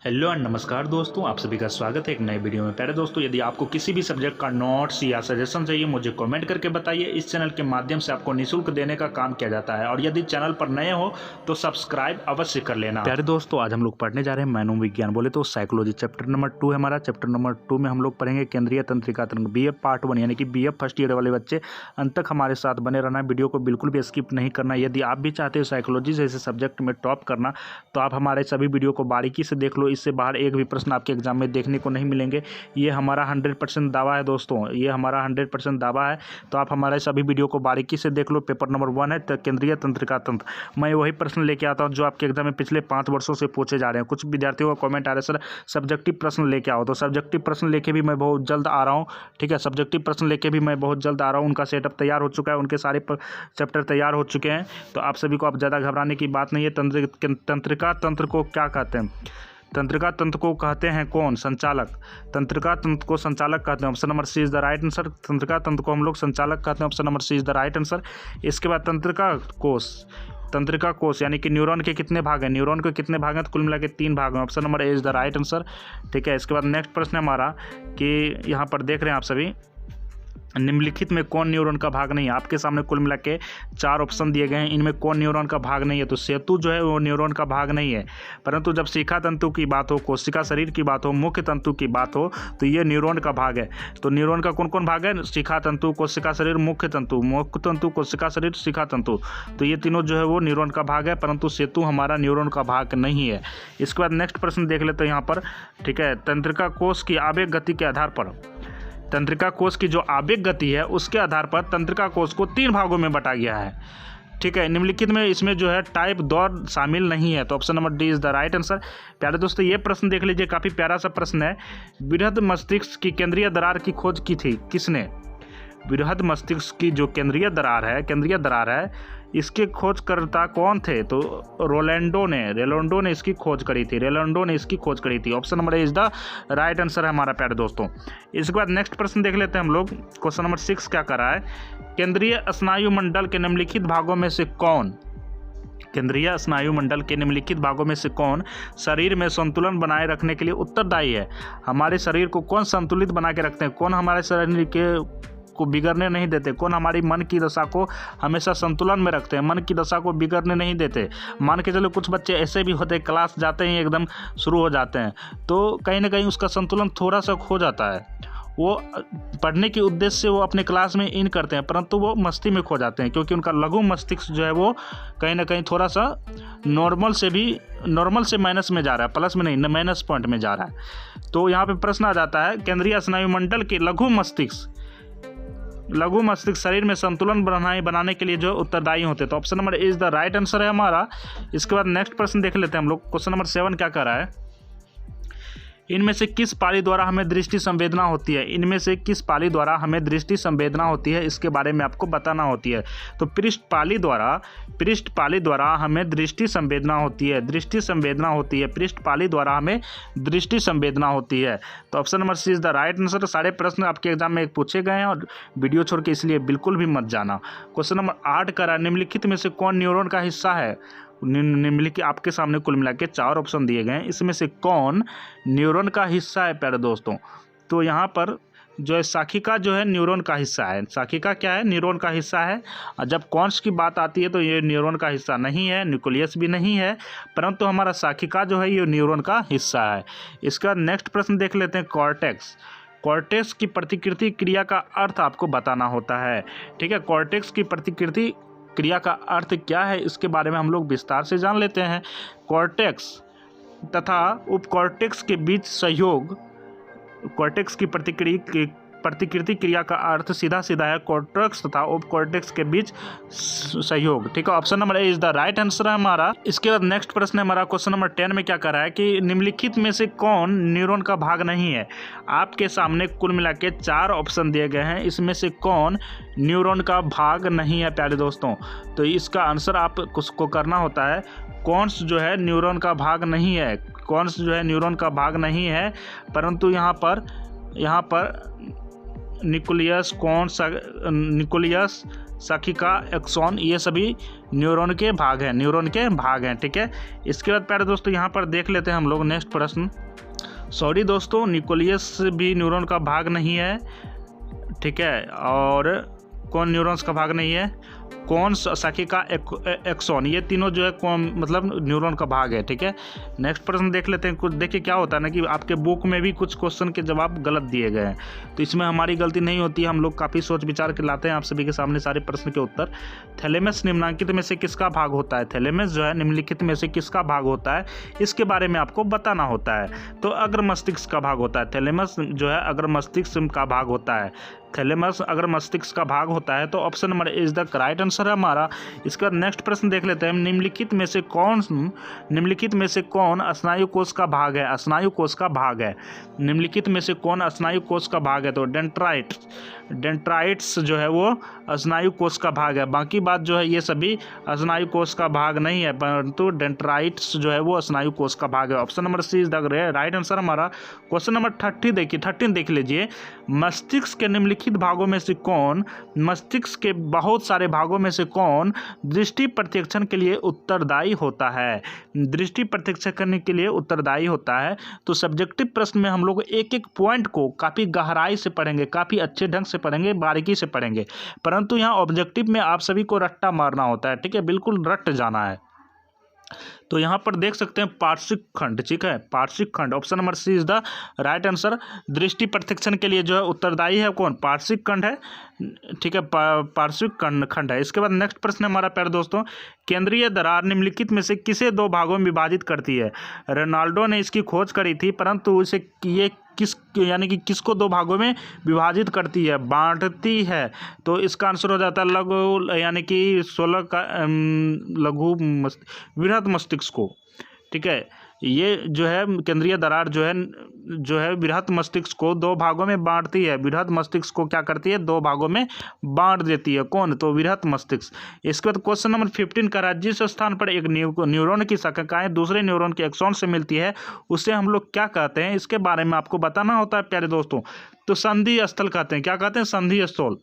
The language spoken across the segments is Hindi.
हेलो एंड नमस्कार दोस्तों, आप सभी का स्वागत है एक नए वीडियो में। प्यारे दोस्तों, यदि आपको किसी भी सब्जेक्ट का नोट्स या सजेशन चाहिए मुझे कमेंट करके बताइए। इस चैनल के माध्यम से आपको निःशुल्क देने का काम किया जाता है और यदि चैनल पर नए हो तो सब्सक्राइब अवश्य कर लेना। प्यारे दोस्तों, आज हम लोग पढ़ने जा रहे हैं मनोविज्ञान, बोले तो साइकोलॉजी। चैप्टर नंबर 2 है हमारा। चैप्टर नंबर 2 में हम लोग पढ़ेंगे केंद्रीय तंत्रिका तंत्र, BF पार्ट 1, यानी कि BF फर्स्ट ईयर वाले बच्चे अंत तक हमारे साथ बने रहना है। वीडियो को बिल्कुल भी स्किप नहीं करना। यदि आप भी चाहते हो साइकोलॉजी जैसे सब्जेक्ट में टॉप करना तो आप हमारे सभी वीडियो को बारीकी से देख लो। इससे बाहर एक भी प्रश्न आपके एग्जाम में देखने को नहीं मिलेंगे। ये हमारा 100% दावा है दोस्तों, ये हमारा 100% दावा है। तो आप हमारे सभी वीडियो को बारीकी से देख लो। पेपर नंबर 1 है केंद्रीय तंत्रिका तंत्र। मैं वही प्रश्न लेके आता हूँ जो आपके एग्जाम में पिछले 5 वर्षों से पूछे जा रहे हैं। कुछ विद्यार्थियों का कमेंट आ रहा है सर सब्जेक्टिव प्रश्न लेके आओ, तो सब्जेक्टिव प्रश्न लेके भी मैं बहुत जल्द आ रहा हूँ। ठीक है, सब्जेक्टिव प्रश्न लेके भी मैं बहुत जल्द आ रहा हूँ। उनका सेटअप तैयार हो चुका है, उनके सारे चैप्टर तैयार हो चुके हैं। तो आप सभी को अब ज़्यादा घबराने की बात नहीं है। तंत्रिका तंत्र को क्या कहते हैं? तंत्रिका तंत्र को कहते हैं कौन? संचालक। तंत्रिका तंत्र को संचालक कहते हैं। Option number C is the right answer. तंत्रिका तंत्र को हम लोग संचालक कहते हैं। Option number C is the right answer. इसके बाद तंत्रिका कोश। तंत्रिका कोश यानी कि न्यूरॉन के कितने भाग हैं? न्यूरॉन के कितने भाग हैं? तो कुल मिला के 3 भाग हैं। Option number A is the right answer. ठीक है, इसके बाद नेक्स्ट प्रश्न है हमारा कि यहाँ पर देख रहे हैं आप सभी, निम्नलिखित में कौन न्यूरॉन का भाग नहीं है? आपके सामने कुल मिला के 4 ऑप्शन दिए गए हैं, इनमें कौन न्यूरॉन का भाग नहीं है? तो सेतु जो है वो न्यूरॉन का भाग नहीं है। परंतु जब शिखा तंतु की बात हो, कोशिका शरीर की बात हो, मुख्य तंतु की बात हो तो ये न्यूरॉन का भाग है। तो न्यूरॉन का कौन कौन भाग है? शिखा तंतु, कोशिका शरीर, मुख्य तंतु। मुख्य तंतु, कोशिका शरीर, शिखा तंतु, तो ये तीनों जो है वो न्यूरॉन का भाग है। परंतु सेतु हमारा न्यूरॉन का भाग नहीं है। इसके बाद नेक्स्ट प्रश्न देख लेते हैं यहाँ पर। ठीक है, तंत्रिका कोश की आवेग गति के आधार पर, तंत्रिका कोश की जो आवेग गति है उसके आधार पर तंत्रिका कोश को 3 भागों में बांटा गया है। ठीक है, निम्नलिखित में इसमें जो है टाइप दौर शामिल नहीं है। तो option number D is the right answer. प्यारे दोस्तों, ये प्रश्न देख लीजिए, काफ़ी प्यारा सा प्रश्न है। बृहद मस्तिष्क की केंद्रीय दरार की खोज की थी किसने? बृहद मस्तिष्क की जो केंद्रीय दरार है इसके खोजकर्ता कौन थे? तो रेलोंडो ने इसकी खोज करी थी। Option number A is the right answer है हमारा। प्यारे दोस्तों, इसके बाद नेक्स्ट प्रश्न देख लेते हैं हम लोग। क्वेश्चन नंबर 6 क्या कर रहा है? केंद्रीय स्नायु मंडल के निम्नलिखित भागों में से कौन, केंद्रीय स्नायु मंडल के निम्नलिखित भागों में से कौन शरीर में संतुलन बनाए रखने के लिए उत्तरदायी है? हमारे शरीर को कौन संतुलित बना के रखते हैं? कौन हमारे शरीर के को बिगड़ने नहीं देते? कौन हमारी मन की दशा को हमेशा संतुलन में रखते हैं, मन की दशा को बिगड़ने नहीं देते? मान के चलो कुछ बच्चे ऐसे भी होते हैं, क्लास जाते ही एकदम शुरू हो जाते हैं तो कहीं ना कहीं उसका संतुलन थोड़ा सा खो जाता है। वो पढ़ने के उद्देश्य से वो अपने क्लास में इन करते हैं परंतु वो मस्ती में खो जाते हैं, क्योंकि उनका लघु मस्तिष्क जो है वो कहीं ना कहीं थोड़ा सा नॉर्मल से माइनस में जा रहा है, प्लस में नहीं, माइनस पॉइंट में जा रहा है। तो यहाँ पे प्रश्न आ जाता है, केंद्रीय स्नायु मंडल के लघु मस्तिष्क शरीर में संतुलन बनाने के लिए जो उत्तरदायी होते हैं। तो option number is the right answer है हमारा। इसके बाद नेक्स्ट प्रश्न देख लेते हैं हम लोग। क्वेश्चन नंबर 7 क्या कर रहा है? इनमें से किस पाली द्वारा हमें दृष्टि संवेदना होती है? इनमें से किस पाली द्वारा हमें दृष्टि संवेदना होती है, इसके बारे में आपको बताना होती है। तो पृष्ठ पाली द्वारा हमें दृष्टि संवेदना होती है। पृष्ठ पाली द्वारा हमें दृष्टि संवेदना होती है। तो option number C is the right answer. सारे प्रश्न आपके एग्जाम में पूछे गए हैं और वीडियो छोड़ के इसलिए बिल्कुल भी मत जाना। क्वेश्चन नंबर 8 का रहा, निम्नलिखित में से कौन न्यूरॉन का हिस्सा है? निम्नलिखित आपके सामने कुल मिला के 4 ऑप्शन दिए गए हैं, इसमें से कौन न्यूरॉन का हिस्सा है? प्यारे दोस्तों, तो यहाँ पर जो है शाखिका जो है न्यूरॉन का हिस्सा है। शाखिका क्या है? न्यूरॉन का हिस्सा है। और जब कॉन्स की बात आती है तो ये न्यूरॉन का हिस्सा नहीं है, न्यूक्लियस भी नहीं है, परंतु हमारा शाखिका जो है ये न्यूरॉन का हिस्सा है। इसका नेक्स्ट प्रश्न देख लेते हैं। कॉर्टेक्स की प्रतिकृति क्रिया का अर्थ आपको बताना होता है। ठीक है, कॉर्टेक्स की प्रतिकृति क्रिया का अर्थ क्या है इसके बारे में हम लोग विस्तार से जान लेते हैं। कॉर्टेक्स तथा उपकॉर्टेक्स के बीच सहयोग, कॉर्टेक्स की प्रतिकृति क्रिया का अर्थ सीधा है कॉर्टेक्स तथा उपकॉर्टेक्स के बीच सहयोग। ठीक है, option number A is the right answer है हमारा। इसके बाद नेक्स्ट प्रश्न है हमारा। क्वेश्चन नंबर 10 में क्या कर रहा है कि निम्नलिखित में से कौन न्यूरॉन का भाग नहीं है? आपके सामने कुल मिला के 4 ऑप्शन दिए गए हैं, इसमें से कौन न्यूरॉन का भाग नहीं है? प्यारे दोस्तों, तो इसका आंसर आप को करना होता है कौन जो है न्यूरॉन का भाग नहीं है। कौन जो है न्यूरॉन का भाग नहीं है, परंतु यहाँ पर न्यूक्लियस, शाखिका, एक्सॉन, ये सभी न्यूरॉन के भाग हैं, ठीक है। इसके बाद प्यारे दोस्तों यहाँ पर देख लेते हैं हम लोग नेक्स्ट प्रश्न। सॉरी दोस्तों, न्यूक्लियस भी न्यूरॉन का भाग नहीं है, ठीक है। और कौन न्यूरॉन्स का भाग नहीं है, कौन शाखिका, एक्सॉन, ये तीनों जो है कौन मतलब न्यूरॉन का भाग है, ठीक है। नेक्स्ट प्रश्न देख लेते हैं। कुछ देखिए क्या होता है ना कि आपके बुक में भी कुछ क्वेश्चन के जवाब गलत दिए गए हैं, तो इसमें हमारी गलती नहीं होती है, हम लोग काफ़ी सोच विचार के लाते हैं आप सभी के सामने सारे प्रश्न के उत्तर। थैलेमस निम्नलिखित में से किसका भाग होता है, थैलेमस जो है निम्नलिखित में से किसका भाग होता है, इसके बारे में आपको बताना होता है। तो अग्र मस्तिष्क का भाग होता है, थैलेमस जो है अग्र मस्तिष्क का भाग होता है, थैलेमस अगर मस्तिष्क का भाग होता है। तो option number is the right answer है हमारा। इसका नेक्स्ट प्रश्न देख लेते हैं। निम्नलिखित में से कौन स्नायु कोष का भाग है, स्नायु कोष का भाग है, निम्नलिखित में से कौन स्नायु कोष का भाग है। तो डेंड्राइट्स जो है वो स्नायु कोष का भाग है, बाकी बात जो है ये सभी स्नायु कोष का भाग नहीं है, परंतु डेंड्राइट्स जो है वो स्नायु कोष का भाग है। Option number C is the right answer हमारा। क्वेश्चन नंबर 13 देख लीजिए। मस्तिष्क के निम्नलिखित भागों में से कौन, मस्तिष्क के बहुत सारे भागों में से कौन दृष्टि प्रत्यक्षण के लिए उत्तरदायी होता है, दृष्टि प्रत्यक्षण करने के लिए उत्तरदायी होता है। तो सब्जेक्टिव प्रश्न में हम लोग एक एक पॉइंट को काफ़ी गहराई से पढ़ेंगे, काफ़ी अच्छे ढंग से पढ़ेंगे, बारीकी से पढ़ेंगे, परंतु यहाँ ऑब्जेक्टिव में आप सभी को रट्टा मारना होता है, ठीक है, बिल्कुल रट जाना है। तो यहाँ पर देख सकते हैं पार्श्विक खंड, ठीक है, पार्श्विक खंड, option number C is the right answer. दृष्टि प्रत्यक्षण के लिए जो है उत्तरदायी है कौन, पार्श्विक खंड है, ठीक है, पार्श्विक खंड है। इसके बाद नेक्स्ट प्रश्न हमारा प्यारे दोस्तों। केंद्रीय दरार निम्नलिखित में से किसे दो भागों में विभाजित करती है। रेनाल्डो ने इसकी खोज करी थी, परंतु इसे ये किसको दो भागों में विभाजित करती है, बांटती है। तो इसका आंसर हो जाता है लघु यानी कि 16 का बृहद मस्तिष्क को, ठीक है। ये जो है केंद्रीय दरार जो है बृहद मस्तिष्क को दो भागों में बांटती है, बृहद मस्तिष्क को क्या करती है, दो भागों में बांट देती है, कौन, तो बृहद मस्तिष्क। इसके बाद क्वेश्चन नंबर 15 का जिस स्थान पर एक न्यूरॉन की शाखाएं दूसरे न्यूरॉन के एक्सॉन से मिलती है उसे हम लोग क्या कहते हैं, इसके बारे में आपको बताना होता है प्यारे दोस्तों। तो संधि स्थल कहते हैं, क्या कहते हैं, संधि स्थल।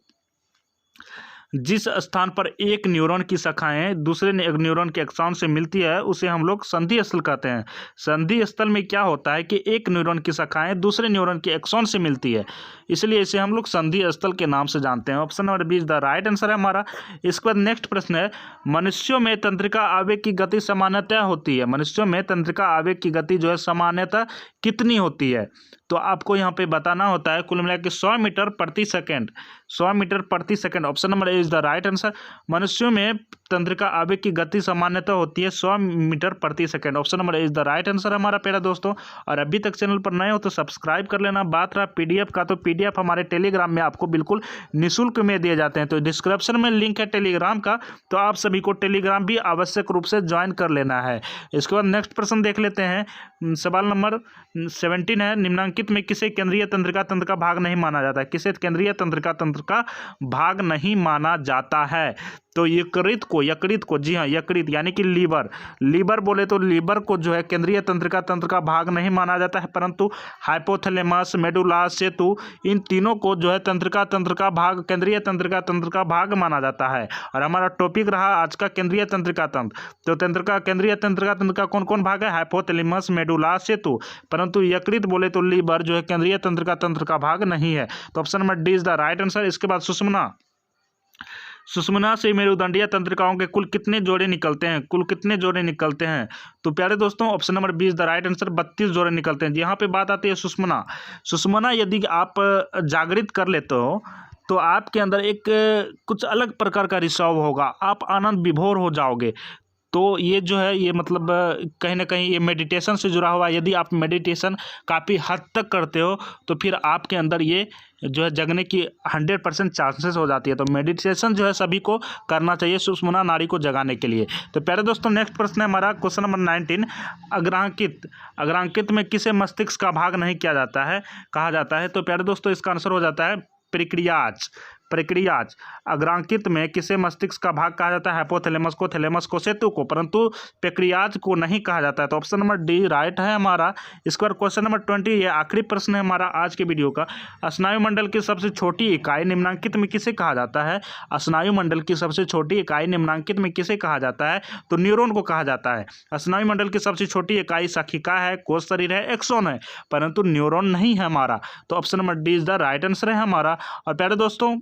जिस स्थान पर एक न्यूरॉन की शाखाएं दूसरे न्यूरॉन के एक्सॉन से मिलती है उसे हम लोग संधि स्थल कहते हैं। संधि स्थल में क्या होता है कि एक न्यूरॉन की शाखाएं दूसरे न्यूरॉन के एक्सॉन से मिलती है, इसलिए इसे हम लोग संधि स्थल के नाम से जानते हैं। Option number B is the right answer है हमारा। इसके बाद नेक्स्ट प्रश्न है। मनुष्यों में तंत्रिका आवेग की गति सामान्यतः होती है, मनुष्यों में तंत्रिका आवेग की गति जो है सामान्यतः कितनी होती है। तो आपको यहाँ पे बताना होता है कुल मिला के 100 मीटर प्रति सेकंड, 100 मीटर प्रति second. Option number A is the right answer. मनुष्यों में तंत्रिका आवेग की गति सामान्यतः होती है 100 मीटर प्रति second. Option number A is the right answer हमारा प्यारा दोस्तों। और अभी तक चैनल पर नए हो तो सब्सक्राइब कर लेना। बात रहा पीडीएफ का, तो पीडीएफ हमारे टेलीग्राम में आपको बिल्कुल निःशुल्क में दिए जाते हैं, तो डिस्क्रिप्शन में लिंक है टेलीग्राम का, तो आप सभी को टेलीग्राम भी आवश्यक रूप से ज्वाइन कर लेना है। इसके बाद नेक्स्ट प्रश्न देख लेते हैं। सवाल नंबर 17 है। निम्नलिखित में किसे केंद्रीय तंत्रिका तंत्र का भाग नहीं माना जाता है, किसे केंद्रीय तंत्रिका तंत्र का भाग नहीं माना जाता है। तो यकृत को जी हाँ, यकृत यानी कि लीवर बोले तो लीवर को जो है केंद्रीय तंत्रिका तंत्र का भाग नहीं माना जाता है, परंतु हाइपोथैलेमस, मेडुला, सेतु, इन तीनों को जो है तंत्रिका तंत्र का भाग, केंद्रीय तंत्रिका तंत्र का भाग माना जाता है। और हमारा टॉपिक रहा आज का केंद्रीय तंत्रिका तंत्र। तो केंद्रीय तंत्रिका तंत्र का कौन कौन भाग है, हाइपोथैलेमस, मेडुला, सेतु, परंतु यकृत बोले तो लीवर जो है केंद्रीय तंत्रिका तंत्र का भाग नहीं है। तो option number D is the right answer. इसके बाद सुषुम्ना से मेरुदंडीय तंत्रिकाओं के कुल कितने जोड़े निकलते हैं, तो प्यारे दोस्तों option number B is the right answer. 32 जोड़े निकलते हैं। यहाँ पे बात आती है सुषुम्ना यदि आप जागृत कर लेते हो तो आपके अंदर एक कुछ अलग प्रकार का रिसाव होगा, आप आनंद विभोर हो जाओगे। तो ये जो है ये मतलब कहीं ना कहीं ये मेडिटेशन से जुड़ा हुआ है। यदि आप मेडिटेशन काफ़ी हद तक करते हो तो फिर आपके अंदर ये जो है जगने की 100% चांसेस हो जाती है। तो मेडिटेशन जो है सभी को करना चाहिए सुषुम्ना नाड़ी को जगाने के लिए। तो प्यारे दोस्तों नेक्स्ट प्रश्न है हमारा क्वेश्चन नंबर 19। अग्रांकित में किसे मस्तिष्क का भाग नहीं कहा जाता है। तो प्यारे दोस्तों इसका आंसर हो जाता है प्रक्रियाज अग्रांकित में किसे मस्तिष्क का भाग कहा जाता है? हाइपोथैलेमस को, थैलेमस को, सेतु को, परंतु प्रक्रियाज को नहीं कहा जाता है। तो ऑप्शन नंबर डी राइट है हमारा। इसके बाद क्वेश्चन नंबर 20, ये आखिरी प्रश्न है हमारा आज के वीडियो का। स्नायुमंडल की सबसे छोटी इकाई निम्नांकित में किसे कहा जाता है? स्नायुमंडल की सबसे छोटी इकाई निम्नांकित में किसे कहा जाता है? तो न्यूरॉन को कहा जाता है। स्नायुमंडल की सबसे छोटी इकाई शाखिका है, कोश शरीर है, एक्सोन है, परंतु न्यूरॉन नहीं है हमारा। तो option number D is the right answer है हमारा। और प्यारे दोस्तों,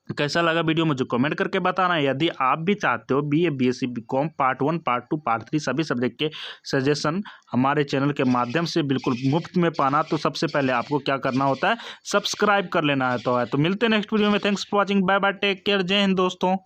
कैसा लगा वीडियो मुझे कमेंट करके बताना है। यदि आप भी चाहते हो BA BSc BCom part 1 part 2 part 3 सभी सब्जेक्ट के सजेशन हमारे चैनल के माध्यम से बिल्कुल मुफ्त में पाना, तो सबसे पहले आपको क्या करना होता है? सब्सक्राइब कर लेना है। तो मिलते हैं नेक्स्ट वीडियो में। Thanks for watching, bye bye, take care, Jai Hind दोस्तों।